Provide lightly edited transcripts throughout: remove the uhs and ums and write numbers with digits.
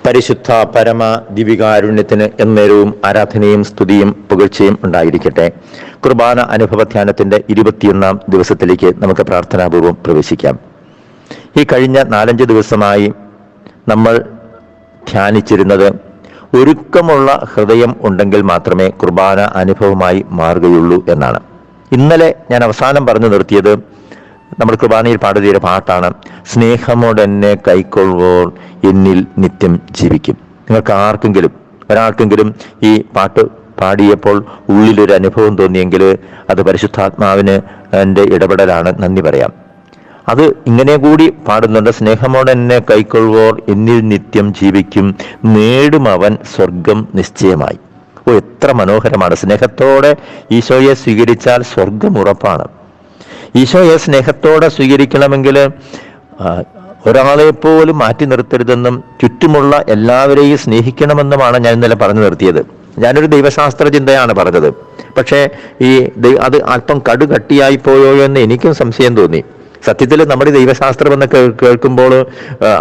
പരിശുദ്ധ പരമ ദിവികാരുണ്യത്തിന് എന്നേരവും ആരാധനയും സ്തുതിയും പുകഴ്ചയും ഉണ്ടായിരിക്കട്ടെ. കുർബാന അനുഭവ ധ്യാനത്തിന്റെ 21 ദിവസത്തിലേക്ക് നമുക്ക് പ്രാർത്ഥനാപൂർവം പ്രവേശിക്കാം. ഈ കഴിഞ്ഞ 4-5 ദിവസമായി നമ്മൾ ധ്യാനിച്ചിരുന്നത് ഒരുക്കമുള്ള ഹൃദയം ഉണ്ടെങ്കിൽ മാത്രമേ കുർബാന അനുഭവമായി മാറുകയുള്ളൂ എന്നാണ്. ഇന്നലെ ഞാൻ അവസാനം പറഞ്ഞു നിർത്തിയത് നമ്മൾ കുർബാനയിൽ പാടുന്ന പാട്ടാണ്, സ്നേഹമോടെന്നെ കൈക്കൊള്ളുവോർ എന്നിൽ നിത്യം ജീവിക്കും. നിങ്ങൾക്ക് ഒരാൾക്കെങ്കിലും ഈ പാട്ട് പാടിയപ്പോൾ ഉള്ളിലൊരു അനുഭവം തോന്നിയെങ്കിൽ അത് പരിശുദ്ധാത്മാവിന് എൻ്റെ ഇടപെടലാണ്, നന്ദി പറയാം. അത് ഇങ്ങനെ കൂടി പാടുന്നുണ്ട്, സ്നേഹമോടെന്നെ കൈക്കൊള്ളുവോർ എന്നിൽ നിത്യം ജീവിക്കും, നേടും അവൻ സ്വർഗം നിശ്ചയമായി. എത്ര മനോഹരമാണ്! സ്നേഹത്തോടെ ഈശോയെ സ്വീകരിച്ചാൽ സ്വർഗം ഉറപ്പാണ്. ഈശോയെ സ്നേഹത്തോടെ സ്വീകരിക്കണമെങ്കിൽ ഒരാളെ പോലും മാറ്റി നിർത്തരുതെന്നും ചുറ്റുമുള്ള എല്ലാവരെയും സ്നേഹിക്കണമെന്നുമാണ് ഞാൻ ഇന്നലെ പറഞ്ഞു നിർത്തിയത്. ഞാനൊരു ദൈവശാസ്ത്ര ചിന്തയാണ് പറഞ്ഞത്. പക്ഷേ അത് അല്പം കടുകട്ടിയായി പോയോ എന്ന് എനിക്കും സംശയം തോന്നി. സത്യത്തിൽ നമ്മുടെ ദൈവശാസ്ത്രം എന്ന് കേൾക്കുമ്പോൾ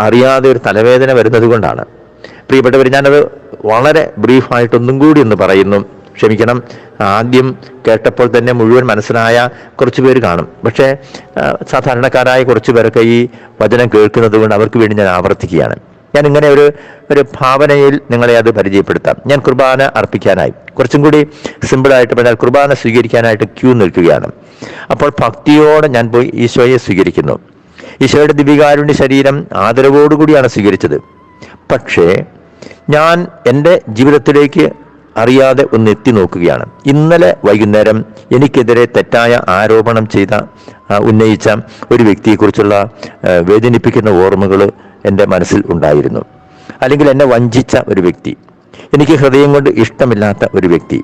അറിയാതെ ഒരു തലവേദന വരുന്നത് കൊണ്ടാണ്. പ്രിയപ്പെട്ടവർ, ഞാനത് വളരെ ബ്രീഫായിട്ടൊന്നും കൂടി ഒന്ന് പറയുന്നു, ക്ഷമിക്കണം. ആദ്യം കേട്ടപ്പോൾ തന്നെ മുഴുവൻ മനസ്സിലായ കുറച്ചു പേര് കാണും. പക്ഷേ സാധാരണക്കാരായ കുറച്ചു പേരൊക്കെ ഈ വചനം കേൾക്കുന്നത് കൊണ്ട് അവർക്ക് വേണ്ടി ഞാൻ ആവർത്തിക്കുകയാണ്. ഞാൻ ഇങ്ങനെ ഒരു ഭാവനയിൽ നിങ്ങളെ അത് പരിചയപ്പെടുത്താം. ഞാൻ കുർബാന അർപ്പിക്കാനായി, കുറച്ചും കൂടി സിമ്പിളായിട്ട് പറഞ്ഞാൽ കുർബാന സ്വീകരിക്കാനായിട്ട് ക്യൂ നിൽക്കുകയാണ്. അപ്പോൾ ഭക്തിയോടെ ഞാൻ പോയി ഈശോയെ സ്വീകരിക്കുന്നു. ഈശോയുടെ ദിവികാരുണ്യ ശരീരം ആദരവോടുകൂടിയാണ് സ്വീകരിച്ചത്. പക്ഷേ ഞാൻ എൻ്റെ ജീവിതത്തിലേക്ക് അറിയാതെ ഒന്ന് എത്തി നോക്കുകയാണ്. ഇന്നലെ വൈകുന്നേരം എനിക്കെതിരെ തെറ്റായ ആരോപണം ഉന്നയിച്ച ഒരു വ്യക്തിയെക്കുറിച്ചുള്ള വേദനിപ്പിക്കുന്ന ഓർമ്മകൾ എൻ്റെ മനസ്സിൽ ഉണ്ടായിരുന്നു. അല്ലെങ്കിൽ എന്നെ വഞ്ചിച്ച ഒരു വ്യക്തി, എനിക്ക് ഹൃദയം കൊണ്ട് ഇഷ്ടമില്ലാത്ത ഒരു വ്യക്തി.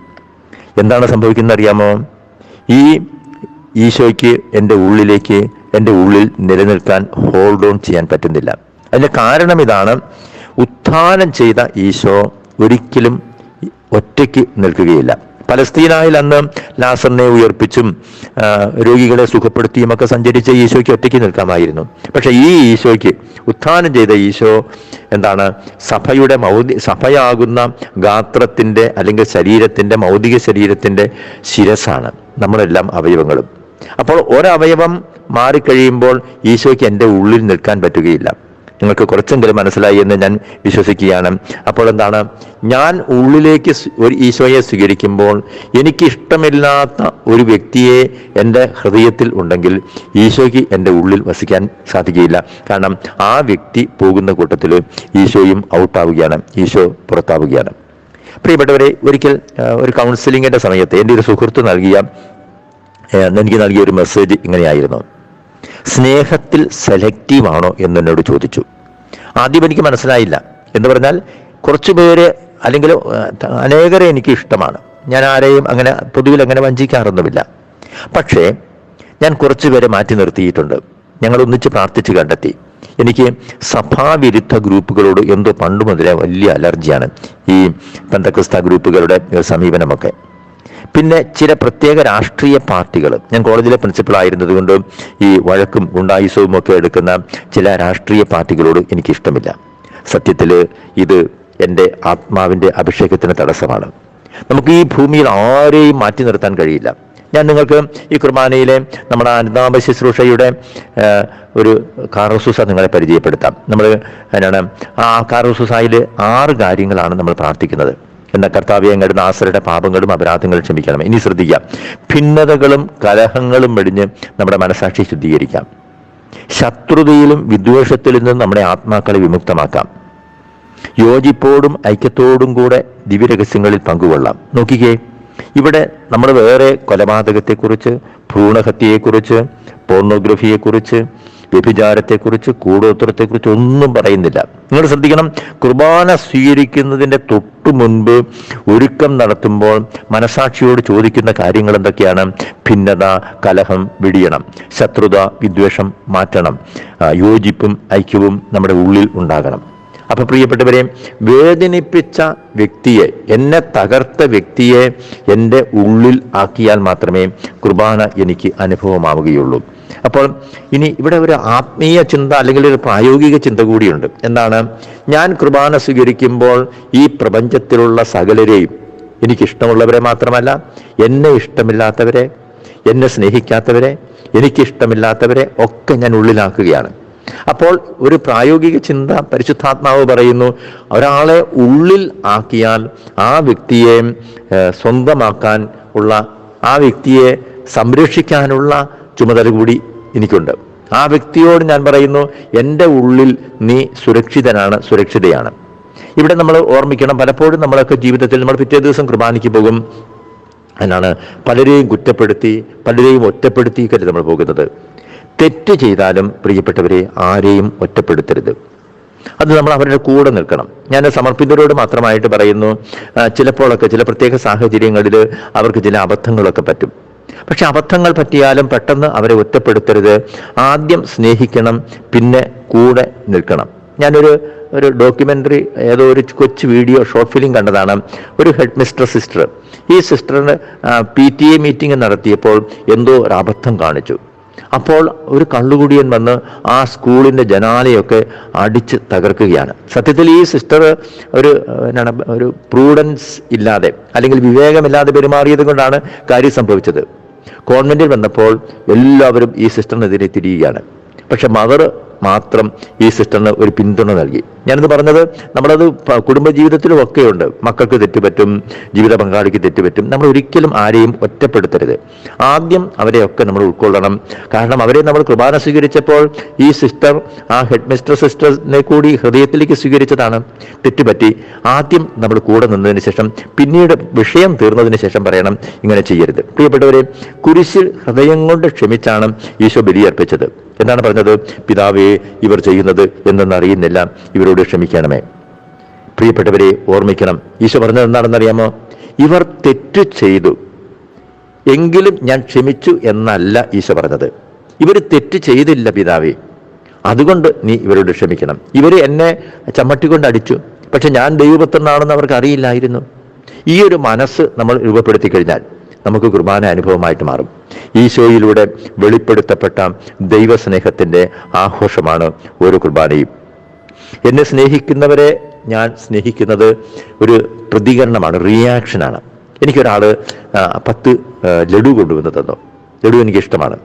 എന്താണ് സംഭവിക്കുന്നത് അറിയാമോ? ഈ ഈശോയ്ക്ക് എൻ്റെ ഉള്ളിൽ നിലനിൽക്കാൻ ഹോൾഡ് ഓൺ ചെയ്യാൻ പറ്റുന്നില്ല. അതിൻ്റെ കാരണം ഇതാണ്, ഉത്ഥാനം ചെയ്ത ഈശോ ഒരിക്കലും ഒറ്റയ്ക്ക് നിൽക്കുകയില്ല. പലസ്തീനായിൽ അന്ന് ലാസറിനെ ഉയർപ്പിച്ചും രോഗികളെ സുഖപ്പെടുത്തിയും ഒക്കെ സഞ്ചരിച്ച ഈശോയ്ക്ക് ഒറ്റയ്ക്ക് നിൽക്കാമായിരുന്നു. പക്ഷെ ഈ ഈശോയ്ക്ക്, ഉത്ഥാനം ചെയ്ത ഈശോ എന്താണ്, സഭയാകുന്ന ഗാത്രത്തിന്റെ അല്ലെങ്കിൽ ശരീരത്തിന്റെ, ഭൗതിക ശരീരത്തിന്റെ ശിരസാണ് നമ്മളെല്ലാം അവയവങ്ങളും. അപ്പോൾ ഒരവയവം മാറിക്കഴിയുമ്പോൾ ഈശോയ്ക്ക് എൻ്റെ ഉള്ളിൽ നിൽക്കാൻ പറ്റുകയില്ല. നിങ്ങൾക്ക് കുറച്ചെങ്കിലും മനസ്സിലായി എന്ന് ഞാൻ വിശ്വസിക്കുകയാണ്. അപ്പോൾ എന്താണ്, ഞാൻ ഉള്ളിലേക്ക് ഒരു ഈശോയെ സ്വീകരിക്കുമ്പോൾ എനിക്കിഷ്ടമില്ലാത്ത ഒരു വ്യക്തിയെ എൻ്റെ ഹൃദയത്തിൽ ഉണ്ടെങ്കിൽ ഈശോയ്ക്ക് എൻ്റെ ഉള്ളിൽ വസിക്കാൻ സാധിക്കുകയില്ല. കാരണം ആ വ്യക്തി പോകുന്ന കൂട്ടത്തിൽ ഈശോയും ഔട്ടാവുകയാണ്, ഈശോ പുറത്താവുകയാണ്. പ്രിയപ്പെട്ടവരെ, ഒരിക്കൽ ഒരു കൗൺസിലിങ്ങിൻ്റെ സമയത്ത് എൻ്റെ ഒരു സുഹൃത്ത് എനിക്ക് നൽകിയ ഒരു മെസ്സേജ് ഇങ്ങനെയായിരുന്നു, സ്നേഹത്തിൽ സെലക്റ്റീവ് ആണോ എന്നോട് ചോദിച്ചു. ആദ്യം എനിക്ക് മനസ്സിലായില്ല. എന്ന് പറഞ്ഞാൽ കുറച്ചു പേര് അല്ലെങ്കിൽ അനേകരെ എനിക്ക് ഇഷ്ടമാണ്. ഞാൻ ആരെയും പൊതുവിൽ അങ്ങനെ വഞ്ചിക്കാറൊന്നുമില്ല. പക്ഷേ ഞാൻ കുറച്ചു പേരെ മാറ്റി നിർത്തിയിട്ടുണ്ട്. ഞങ്ങൾ ഒന്നിച്ച് പ്രാർത്ഥിച്ച് കണ്ടെത്തി. എനിക്ക് സഭാവിരുദ്ധ ഗ്രൂപ്പുകളോട് എന്തോ പണ്ട് മുതലേ വലിയ അലർജിയാണ്, ഈ പെന്തക്കോസ്ത ഗ്രൂപ്പുകളുടെ സമീപനമൊക്കെ. പിന്നെ ചില പ്രത്യേക രാഷ്ട്രീയ പാർട്ടികൾ, ഞാൻ കോളേജിലെ പ്രിൻസിപ്പൾ ആയിരുന്നത് കൊണ്ട് ഈ വഴക്കും ഗുണ്ടായുസവും ഒക്കെ എടുക്കുന്ന ചില രാഷ്ട്രീയ പാർട്ടികളോട് എനിക്കിഷ്ടമില്ല. സത്യത്തിൽ ഇത് എൻ്റെ ആത്മാവിൻ്റെ അഭിഷേകത്തിന് തടസ്സമാണ്. നമുക്ക് ഈ ഭൂമിയിൽ ആരെയും മാറ്റി നിർത്താൻ കഴിയില്ല. ഞാൻ നിങ്ങൾക്ക് ഈ കുർബാനയിലെ നമ്മുടെ അനുതാപ ശുശ്രൂഷയുടെ ഒരു കാറോസൂസ നിങ്ങളെ പരിചയപ്പെടുത്താം. ആ കാറോസൂസായിൽ 6 കാര്യങ്ങളാണ് നമ്മൾ പ്രാർത്ഥിക്കുന്നത്. എന്ന കർത്താവേ, അങ്ങയുടെ ദാസരുടെ പാപങ്ങളും അപരാധങ്ങളും ക്ഷമിക്കണം. ഇനി ശ്രദ്ധിക്കാം, ഭിന്നതകളും കലഹങ്ങളും വെടിഞ്ഞ് നമ്മുടെ മനസാക്ഷി ശുദ്ധീകരിക്കാം. ശത്രുതയിലും വിദ്വേഷത്തിലും നിന്നും നമ്മുടെ ആത്മാക്കളെ വിമുക്തമാക്കാം. യോജിപ്പോടും ഐക്യത്തോടും കൂടെ ദിവ്യരഹസ്യങ്ങളിൽ പങ്കുകൊള്ളാം. നോക്കിക്കേ, ഇവിടെ നമ്മൾ വേറെ കൊലപാതകത്തെക്കുറിച്ച്, ഭ്രൂണഹത്യയെക്കുറിച്ച്, പോർണോഗ്രഫിയെക്കുറിച്ച്, വ്യഭിചാരത്തെക്കുറിച്ച്, കൂടോത്രത്തെക്കുറിച്ച് ഒന്നും പറയുന്നില്ല. നിങ്ങൾ ശ്രദ്ധിക്കണം, കുർബാന സ്വീകരിക്കുന്നതിൻ്റെ തൊട്ടു മുൻപ് ഒരുക്കം നടത്തുമ്പോൾ മനസാക്ഷിയോട് ചോദിക്കുന്ന കാര്യങ്ങൾ എന്തൊക്കെയാണ്? ഭിന്നത, കലഹം വെടിയണം, ശത്രുത, വിദ്വേഷം മാറ്റണം, യോജിപ്പും ഐക്യവും നമ്മുടെ ഉള്ളിൽ ഉണ്ടാകണം. അപ്പൊ പ്രിയപ്പെട്ടവരെ, വേദനിപ്പിച്ച വ്യക്തിയെ, എന്നെ തകർത്ത വ്യക്തിയെ എൻ്റെ ഉള്ളിൽ ആക്കിയാൽ മാത്രമേ കുർബാന എനിക്ക് അനുഭവമാവുകയുള്ളൂ. അപ്പോൾ ഇനി ഇവിടെ ഒരു ആത്മീയ ചിന്ത അല്ലെങ്കിൽ ഒരു പ്രായോഗിക ചിന്ത കൂടിയുണ്ട്. എന്താണ്? ഞാൻ കുർബാന സ്വീകരിക്കുമ്പോൾ ഈ പ്രപഞ്ചത്തിലുള്ള സകലരെയും, എനിക്കിഷ്ടമുള്ളവരെ മാത്രമല്ല, എന്നെ ഇഷ്ടമില്ലാത്തവരെ, എന്നെ സ്നേഹിക്കാത്തവരെ, എനിക്കിഷ്ടമില്ലാത്തവരെ ഒക്കെ ഞാൻ ഉള്ളിലാക്കുകയാണ്. അപ്പോൾ ഒരു പ്രായോഗിക ചിന്ത പരിശുദ്ധാത്മാവ് പറയുന്നു, ഒരാളെ ഉള്ളിൽ ആക്കിയാൽ ആ വ്യക്തിയെ സ്വന്തമാക്കാൻ ഉള്ള, ആ വ്യക്തിയെ സംരക്ഷിക്കാനുള്ള ചുമതല കൂടി എനിക്കുണ്ട്. ആ വ്യക്തിയോട് ഞാൻ പറയുന്നു, എൻ്റെ ഉള്ളിൽ നീ സുരക്ഷിതനാണ്, സുരക്ഷിതയാണ്. ഇവിടെ നമ്മൾ ഓർമ്മിക്കണം, പലപ്പോഴും നമ്മളൊക്കെ ജീവിതത്തിൽ നമ്മൾ പിറ്റേ ദിവസം കുർബാനയ്ക്ക് പോകും, എന്നാണ് പലരെയും കുറ്റപ്പെടുത്തി, പലരെയും ഒറ്റപ്പെടുത്തിയൊക്കെ നമ്മൾ പോകുന്നത്. തെറ്റ് ചെയ്താലും പ്രിയപ്പെട്ടവരെ ആരെയും ഒറ്റപ്പെടുത്തരുത്. അത് നമ്മൾ അവരുടെ കൂടെ നിൽക്കണം. ഞാൻ സമർപ്പിതരോട് മാത്രമായിട്ട് പറയുന്നു, ചിലപ്പോഴൊക്കെ ചില പ്രത്യേക സാഹചര്യങ്ങളിൽ അവർക്ക് ചില അബദ്ധങ്ങളൊക്കെ പറ്റും. പക്ഷെ അബദ്ധങ്ങൾ പറ്റിയാലും പെട്ടെന്ന് അവരെ ഒറ്റപ്പെടുത്തരുത്. ആദ്യം സ്നേഹിക്കണം, പിന്നെ കൂടെ നിൽക്കണം. ഞാനൊരു ഡോക്യുമെന്ററി, ഏതോ ഒരു കൊച്ചു വീഡിയോ ഷോർട്ട് ഫിലിം കണ്ടതാണ്. ഒരു ഹെഡ് മിസ്ട്രസ് സിസ്റ്റർ, ഈ സിസ്റ്ററിന് PTA മീറ്റിംഗ് നടത്തിയപ്പോൾ എന്തോ ഒരു അബദ്ധം കാണിച്ചു. അപ്പോൾ ഒരു കള്ളുകുടിയൻ വന്ന് ആ സ്കൂളിൻ്റെ ജനാലയൊക്കെ അടിച്ച് തകർക്കുകയാണ്. സത്യത്തിൽ ഈ സിസ്റ്റർ ഒരു പ്രൂഡൻസ് ഇല്ലാതെ അല്ലെങ്കിൽ വിവേകമില്ലാതെ പെരുമാറിയത് കൊണ്ടാണ് കാര്യം സംഭവിച്ചത്. കോൺവെന്റിൽ വന്നപ്പോൾ എല്ലാവരും ഈ സിസ്റ്ററിനെതിരെ തിരിയുകയാണ്. പക്ഷെ മദർ മാത്രം ഈ സിസ്റ്ററിന് ഒരു പിന്തുണ നൽകി. ഞാനിത് പറഞ്ഞത്, നമ്മളത് കുടുംബജീവിതത്തിലും ഒക്കെ ഉണ്ട്. മക്കൾക്ക് തെറ്റുപറ്റും, ജീവിത പങ്കാളിക്ക് തെറ്റുപറ്റും. നമ്മൾ ഒരിക്കലും ആരെയും ഒറ്റപ്പെടുത്തരുത്. ആദ്യം അവരെയൊക്കെ നമ്മൾ ഉൾക്കൊള്ളണം. കാരണം അവരെ നമ്മൾ കുർബാന സ്വീകരിച്ചപ്പോൾ ഈ സിസ്റ്റർ ആ ഹെഡ് മിസ്റ്റർ സിസ്റ്ററിനെ കൂടി ഹൃദയത്തിലേക്ക് സ്വീകരിച്ചതാണ്. തെറ്റുപറ്റി, ആദ്യം നമ്മൾ കൂടെ നിന്നതിന് ശേഷം പിന്നീട് വിഷയം തീർന്നതിന് ശേഷം പറയണം, ഇങ്ങനെ ചെയ്യരുത്. പ്രിയപ്പെട്ടവരെ, കുരിശിൽ ഹൃദയം കൊണ്ട് ക്ഷമിച്ചാണ് ഈശോ ബലിയർപ്പിച്ചത്. എന്താണ് പറഞ്ഞത്? പിതാവേ, ഇവർ ചെയ്യുന്നത് എന്തെന്നറിയുന്നില്ല, ഇവരോട് ക്ഷമിക്കണമേ. പ്രിയപ്പെട്ടവരെ, ഓർമ്മിക്കണം, ഈശോ പറഞ്ഞത് എന്താണെന്നറിയാമോ? ഇവർ തെറ്റ് ചെയ്തു എങ്കിലും ഞാൻ ക്ഷമിച്ചു എന്നല്ല ഈശോ പറഞ്ഞത്. ഇവർ തെറ്റ് ചെയ്തില്ല പിതാവേ, അതുകൊണ്ട് നീ ഇവരോട് ക്ഷമിക്കണം. ഇവർ എന്നെ ചമ്മട്ടിക്കൊണ്ട് അടിച്ചു, പക്ഷെ ഞാൻ ദൈവപുത്രനാണെന്ന് അവർക്ക് അറിയില്ലായിരുന്നു. ഈ ഒരു മനസ്സ് നമ്മൾ രൂപപ്പെടുത്തി കഴിഞ്ഞാൽ നമുക്ക് കുർബാന അനുഭവമായിട്ട് മാറും. ഈശോയിലൂടെ വെളിപ്പെടുത്തപ്പെട്ട ദൈവസ്നേഹത്തിൻ്റെ ആഘോഷമാണ് ഓരോ കുർബാനയും. എന്നെ സ്നേഹിക്കുന്നവരെ ഞാൻ സ്നേഹിക്കുന്നത് ഒരു പ്രതികരണമാണ്, റിയാക്ഷനാണ്. എനിക്കൊരാൾ 10 ലഡു കൊണ്ടുവന്ന് തന്നു. ലഡു എനിക്കിഷ്ടമാണ്.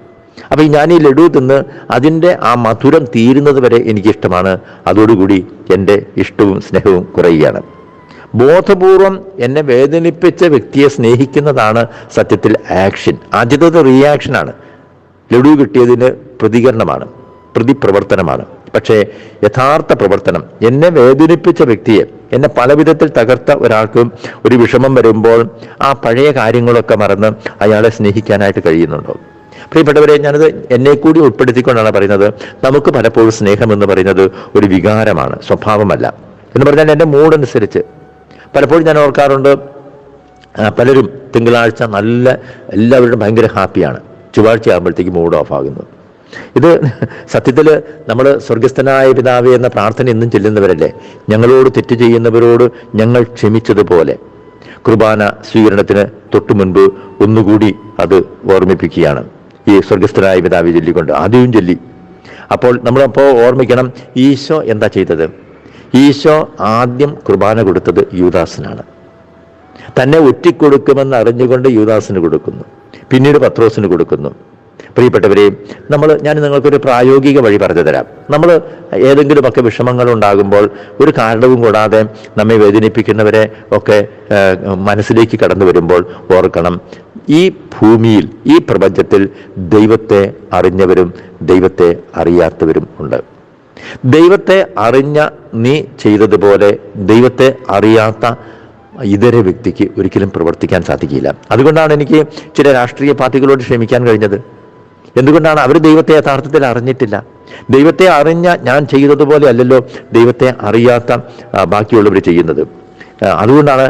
അപ്പം ഞാൻ ഈ ലഡു തിന്ന് അതിൻ്റെ ആ മധുരം തീരുന്നത് വരെ എനിക്കിഷ്ടമാണ്. അതോടുകൂടി എൻ്റെ ഇഷ്ടവും സ്നേഹവും കുറയുകയാണ്. ബോധപൂർവം എന്നെ വേദനിപ്പിച്ച വ്യക്തിയെ സ്നേഹിക്കുന്നതാണ് സത്യത്തിൽ ആക്ഷൻ. ആദ്യത്തെ റിയാക്ഷനാണ്. ലഡു കിട്ടിയതിന് പ്രതികരണമാണ്, പ്രതിപ്രവർത്തനമാണ്. പക്ഷേ യഥാർത്ഥ പ്രവർത്തനം, എന്നെ വേദനിപ്പിച്ച വ്യക്തിയെ, എന്നെ പല വിധത്തിൽ തകർത്ത ഒരാൾക്ക് ഒരു വിഷമം വരുമ്പോൾ ആ പഴയ കാര്യങ്ങളൊക്കെ മറന്ന് അയാളെ സ്നേഹിക്കാനായിട്ട് കഴിയുന്നുണ്ടോ? പ്രിയപ്പെട്ടവരെ, ഞാനത് എന്നെ കൂടി ഉൾപ്പെടുത്തിക്കൊണ്ടാണ് പറയുന്നത്. നമുക്ക് പലപ്പോഴും സ്നേഹം എന്ന് പറയുന്നത് ഒരു വികാരമാണ്, സ്വഭാവമല്ല. എന്ന് പറഞ്ഞാൽ എൻ്റെ മൂഡനുസരിച്ച്. പലപ്പോഴും ഞാൻ ഓർക്കാറുണ്ട്, പലരും തിങ്കളാഴ്ച എല്ലാവരും ഭയങ്കര ഹാപ്പിയാണ്, ചൊവ്വാഴ്ച ആകുമ്പോഴത്തേക്ക് മൂഡ് ഓഫ് ആകുന്നു. ഇത് സത്യത്തിൽ നമ്മൾ സ്വർഗസ്ഥനായ പിതാവേ എന്ന പ്രാർത്ഥന എന്നും ചെല്ലുന്നവരല്ലേ? ഞങ്ങളോട് തെറ്റ് ചെയ്യുന്നവരോട് ഞങ്ങൾ ക്ഷമിച്ചതുപോലെ. കുർബാന സ്വീകരണത്തിന് തൊട്ടു മുൻപ് ഒന്നുകൂടി അത് ഓർമ്മിപ്പിക്കുകയാണ്. ഈ സ്വർഗസ്ഥനായ പിതാവേ ചൊല്ലിക്കൊണ്ട് ആദ്യവും ചൊല്ലി. അപ്പോൾ നമ്മളപ്പോൾ ഓർമ്മിക്കണം, ഈശോ എന്താ ചെയ്തത്? ഈശോ ആദ്യം കുർബാന കൊടുത്തത് യൂദാസിനാണ്. തന്നെ ഒറ്റിക്കൊടുക്കുമെന്ന് അറിഞ്ഞുകൊണ്ട് യൂദാസിന് കൊടുക്കുന്നു, പിന്നീട് പത്രോസിന് കൊടുക്കുന്നു. പ്രിയപ്പെട്ടവരെ, ഞാൻ നിങ്ങൾക്കൊരു പ്രായോഗിക വഴി പറഞ്ഞു തരാം. നമ്മൾ ഏതെങ്കിലുമൊക്കെ വിഷമങ്ങൾ ഉണ്ടാകുമ്പോൾ ഒരു കാരണവും കൂടാതെ നമ്മെ വേദനിപ്പിക്കുന്നവരെ ഒക്കെ മനസ്സിലേക്ക് കടന്നു വരുമ്പോൾ ഓർക്കണം, ഈ ഭൂമിയിൽ, ഈ പ്രപഞ്ചത്തിൽ ദൈവത്തെ അറിഞ്ഞവരും ദൈവത്തെ അറിയാത്തവരും ഉണ്ട്. ദൈവത്തെ അറിഞ്ഞ നീ ചെയ്തതുപോലെ ദൈവത്തെ അറിയാത്ത ഇതര വ്യക്തിക്ക് ഒരിക്കലും പ്രവർത്തിക്കാൻ സാധിക്കില്ല. അതുകൊണ്ടാണ് എനിക്ക് ചില രാഷ്ട്രീയ പാർട്ടികളോട് ക്ഷമിക്കാൻ കഴിഞ്ഞത്. എന്തുകൊണ്ടാണ്? അവർ ദൈവത്തെ യഥാർത്ഥത്തിൽ അറിഞ്ഞിട്ടില്ല. ദൈവത്തെ അറിഞ്ഞ ഞാൻ ചെയ്തതുപോലെ അല്ലല്ലോ ദൈവത്തെ അറിയാത്ത ബാക്കിയുള്ളവർ ചെയ്യുന്നത്. അതുകൊണ്ടാണ്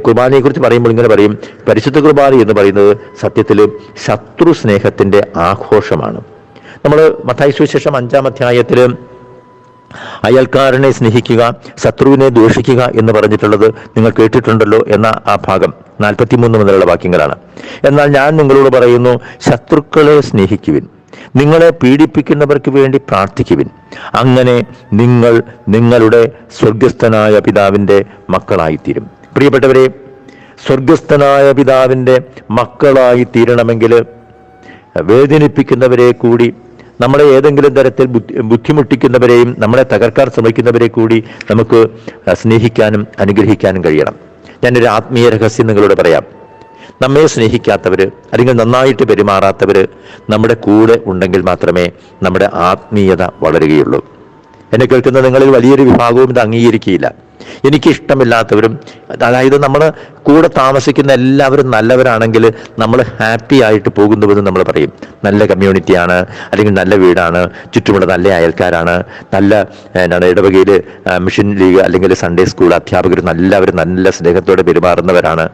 കുർബാനയെക്കുറിച്ച് പറയുമ്പോൾ ഇങ്ങനെ പറയും, പരിശുദ്ധ കുർബാന എന്ന് പറയുന്നത് സത്യത്തിൽ ശത്രു സ്നേഹത്തിൻ്റെ ആഘോഷമാണ്. നമ്മൾ മത്തായി സുവിശേഷം 5-ാം അധ്യായത്തിൽ അയൽക്കാരനെ സ്നേഹിക്കുക, ശത്രുവിനെ ദ്വേഷിക്കുക എന്ന് പറഞ്ഞിട്ടുള്ളത് നിങ്ങൾ കേട്ടിട്ടുണ്ടല്ലോ എന്ന ആ ഭാഗം 43 മുതലുള്ള വാക്യങ്ങളാണ്. എന്നാൽ ഞാൻ നിങ്ങളോട് പറയുന്നു, ശത്രുക്കളെ സ്നേഹിക്കുവിൻ, നിങ്ങളെ പീഡിപ്പിക്കുന്നവർക്ക് വേണ്ടി പ്രാർത്ഥിക്കുവിൻ. അങ്ങനെ നിങ്ങൾ നിങ്ങളുടെ സ്വർഗസ്ഥനായ പിതാവിൻ്റെ മക്കളായിത്തീരും. പ്രിയപ്പെട്ടവരെ, സ്വർഗസ്ഥനായ പിതാവിൻ്റെ മക്കളായി തീരണമെങ്കിൽ വേദനിപ്പിക്കുന്നവരെ കൂടി, നമ്മളെ ഏതെങ്കിലും തരത്തിൽ ബുദ്ധിമുട്ടിക്കുന്നവരെയും നമ്മളെ തകർക്കാൻ ശ്രമിക്കുന്നവരെ കൂടി നമുക്ക് സ്നേഹിക്കാനും അനുഗ്രഹിക്കാനും കഴിയണം. ഞാനൊരു ആത്മീയ രഹസ്യം നിങ്ങളോട് പറയാം. നമ്മെ സ്നേഹിക്കാത്തവര് അല്ലെങ്കിൽ നന്നായിട്ട് പെരുമാറാത്തവര് നമ്മുടെ കൂടെ ഉണ്ടെങ്കിൽ മാത്രമേ നമ്മുടെ ആത്മീയത വളരുകയുള്ളൂ. എന്നെ കേൾക്കുന്ന നിങ്ങളിൽ വലിയൊരു വിഭാഗവും ഇത് അംഗീകരിക്കുകയില്ല. എനിക്കിഷ്ടമില്ലാത്തവരും, അതായത് നമ്മൾ കൂടെ താമസിക്കുന്ന എല്ലാവരും നല്ലവരാണെങ്കിൽ നമ്മൾ ഹാപ്പി ആയിട്ട് പോകുന്നുവെന്ന് നമ്മൾ പറയും. നല്ല കമ്മ്യൂണിറ്റിയാണ്, അല്ലെങ്കിൽ നല്ല വീടാണ്, ചുറ്റുമുള്ള നല്ല അയൽക്കാരാണ്, നല്ല ഇടവകയിൽ മിഷൻ ലീഗ് അല്ലെങ്കിൽ സൺഡേ സ്കൂൾ അധ്യാപകർ എല്ലാവരും നല്ല സ്നേഹത്തോടെ പെരുമാറുന്നവരാണ്.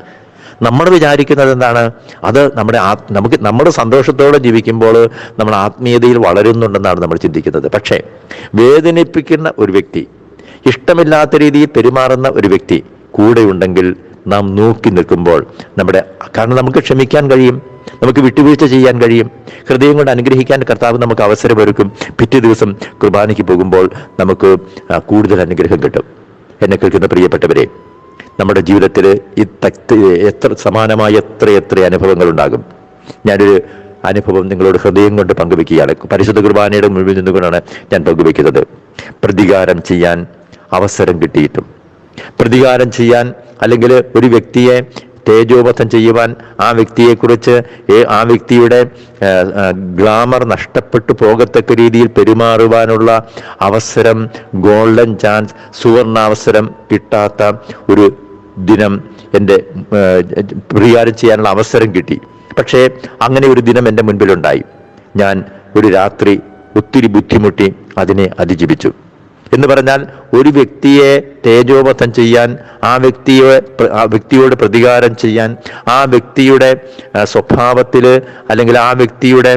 നമ്മൾ വിചാരിക്കുന്നത് എന്താണ്? അത് നമ്മുടെ സന്തോഷത്തോടെ ജീവിക്കുമ്പോൾ നമ്മൾ ആത്മീയതയിൽ വളരുന്നുണ്ടെന്നാണ് നമ്മൾ ചിന്തിക്കുന്നത്. പക്ഷേ വേദനിപ്പിക്കുന്ന ഒരു വ്യക്തി, ഇഷ്ടമില്ലാത്ത രീതിയിൽ പെരുമാറുന്ന ഒരു വ്യക്തി കൂടെ ഉണ്ടെങ്കിൽ നാം നോക്കി നിൽക്കുമ്പോൾ കാരണം നമുക്ക് ക്ഷമിക്കാൻ കഴിയും, നമുക്ക് വിട്ടുവീഴ്ച ചെയ്യാൻ കഴിയും, ഹൃദയം കൊണ്ട് അനുഗ്രഹിക്കാൻ കർത്താവ് നമുക്ക് അവസരമൊരുക്കും. പിറ്റേ ദിവസം കുർബാനയ്ക്ക് പോകുമ്പോൾ നമുക്ക് കൂടുതൽ അനുഗ്രഹം കിട്ടും. എന്നെ കേൾക്കുന്ന പ്രിയപ്പെട്ടവരെ, നമ്മുടെ ജീവിതത്തിൽ സമാനമായ എത്ര അനുഭവങ്ങൾ ഉണ്ടാകും. ഞാനൊരു അനുഭവം നിങ്ങളോട് ഹൃദയം കൊണ്ട് പങ്കുവെക്കുകയാണ്. പരിശുദ്ധ കുർബാനയുടെ മുൻപിൽ നിന്നുകൊണ്ടാണ് ഞാൻ പങ്കുവെക്കുന്നത്. പ്രതികാരം ചെയ്യാൻ അവസരം കിട്ടിയിട്ടും, പ്രതികാരം ചെയ്യാൻ അല്ലെങ്കിൽ ഒരു വ്യക്തിയെ തേജോവധം ചെയ്യുവാൻ, ആ വ്യക്തിയെക്കുറിച്ച് ആ വ്യക്തിയുടെ ഗ്ലാമർ നഷ്ടപ്പെട്ടു പോകത്തക്ക രീതിയിൽ പെരുമാറുവാനുള്ള അവസരം, ഗോൾഡൻ ചാൻസ്, സുവർണാവസരം കിട്ടാത്ത ഒരു ദിനം എൻ്റെ പ്രതികാരം ചെയ്യാനുള്ള അവസരം കിട്ടി. പക്ഷേ അങ്ങനെ ഒരു ദിനം എൻ്റെ മുൻപിലുണ്ടായി. ഞാൻ ഒരു രാത്രി ഒത്തിരി ബുദ്ധിമുട്ടി അതിനെ അതിജീവിച്ചു. എന്ന് പറഞ്ഞാൽ, ഒരു വ്യക്തിയെ തേജോവധം ചെയ്യാൻ, ആ വ്യക്തിയോട് പ്രതികാരം ചെയ്യാൻ, ആ വ്യക്തിയുടെ സ്വഭാവത്തിൽ അല്ലെങ്കിൽ ആ വ്യക്തിയുടെ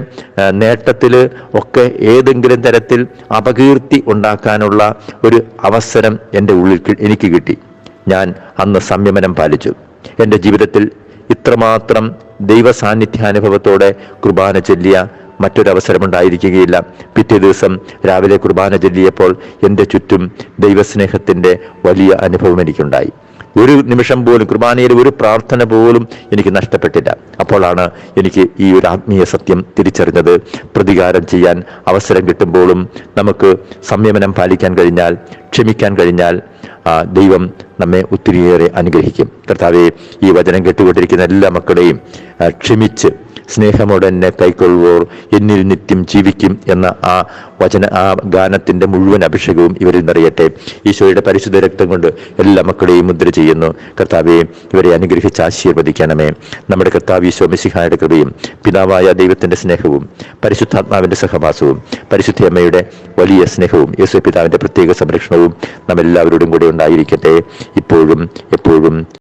നേട്ടത്തിൽ ഒക്കെ ഏതെങ്കിലും തരത്തിൽ അപകീർത്തി ഉണ്ടാക്കാനുള്ള ഒരു അവസരം എൻ്റെ ഉള്ളിൽ എനിക്ക് കിട്ടി. ഞാൻ അന്ന് സംയമനം പാലിച്ചു. എൻ്റെ ജീവിതത്തിൽ ഇത്രമാത്രം ദൈവ സാന്നിധ്യാനുഭവത്തോടെ കുർബാന ചൊല്ലിയ മറ്റൊരവസരമുണ്ടായിരിക്കുകയില്ല. പിറ്റേ ദിവസം രാവിലെ കുർബാന ചൊല്ലിയപ്പോൾ എൻ്റെ ചുറ്റും ദൈവസ്നേഹത്തിൻ്റെ വലിയ അനുഭവം എനിക്കുണ്ടായി. ഒരു നിമിഷം പോലും, കുർബാനയിൽ ഒരു പ്രാർത്ഥന പോലും എനിക്ക് നഷ്ടപ്പെട്ടില്ല. അപ്പോഴാണ് എനിക്ക് ഈ ഒരു ആത്മീയ സത്യം തിരിച്ചറിഞ്ഞത്. പ്രതികാരം ചെയ്യാൻ അവസരം കിട്ടുമ്പോഴും നമുക്ക് സംയമനം പാലിക്കാൻ കഴിഞ്ഞാൽ, ക്ഷമിക്കാൻ കഴിഞ്ഞാൽ, ദൈവം നമ്മെ ഒത്തിരിയേറെ അനുഗ്രഹിക്കും. കർത്താവേ, ഈ വചനം കേട്ടുകൊണ്ടിരിക്കുന്ന എല്ലാ മക്കളെയും ക്ഷമിച്ച് സ്നേഹമോടെ എന്നെ കൈക്കൊള്ളുവോർ എന്നിൽ നിത്യം ജീവിക്കും എന്ന ആ ഗാനത്തിന്റെ മുഴുവൻ അഭിഷേകവും ഇവരിൽ നിറയട്ടെ. ഈശോയുടെ പരിശുദ്ധ രക്തം കൊണ്ട് എല്ലാ മക്കളെയും മുദ്ര ചെയ്യുന്നു. കർത്താവെ, ഇവരെ അനുഗ്രഹിച്ച് ആശീർവദിക്കണമേ. നമ്മുടെ കർത്താവ് ഈശോ മിശിഹായുടെ കൃപയും പിതാവായ ദൈവത്തിന്റെ സ്നേഹവും പരിശുദ്ധാത്മാവിന്റെ സഹവാസവും പരിശുദ്ധ അമ്മയുടെ വലിയ സ്നേഹവും യേശു പിതാവിന്റെ പ്രത്യേക സംരക്ഷണവും നമ്മെല്ലാവരോടും കൂടെ ഉണ്ടായിരിക്കട്ടെ, ഇപ്പോഴും എപ്പോഴും.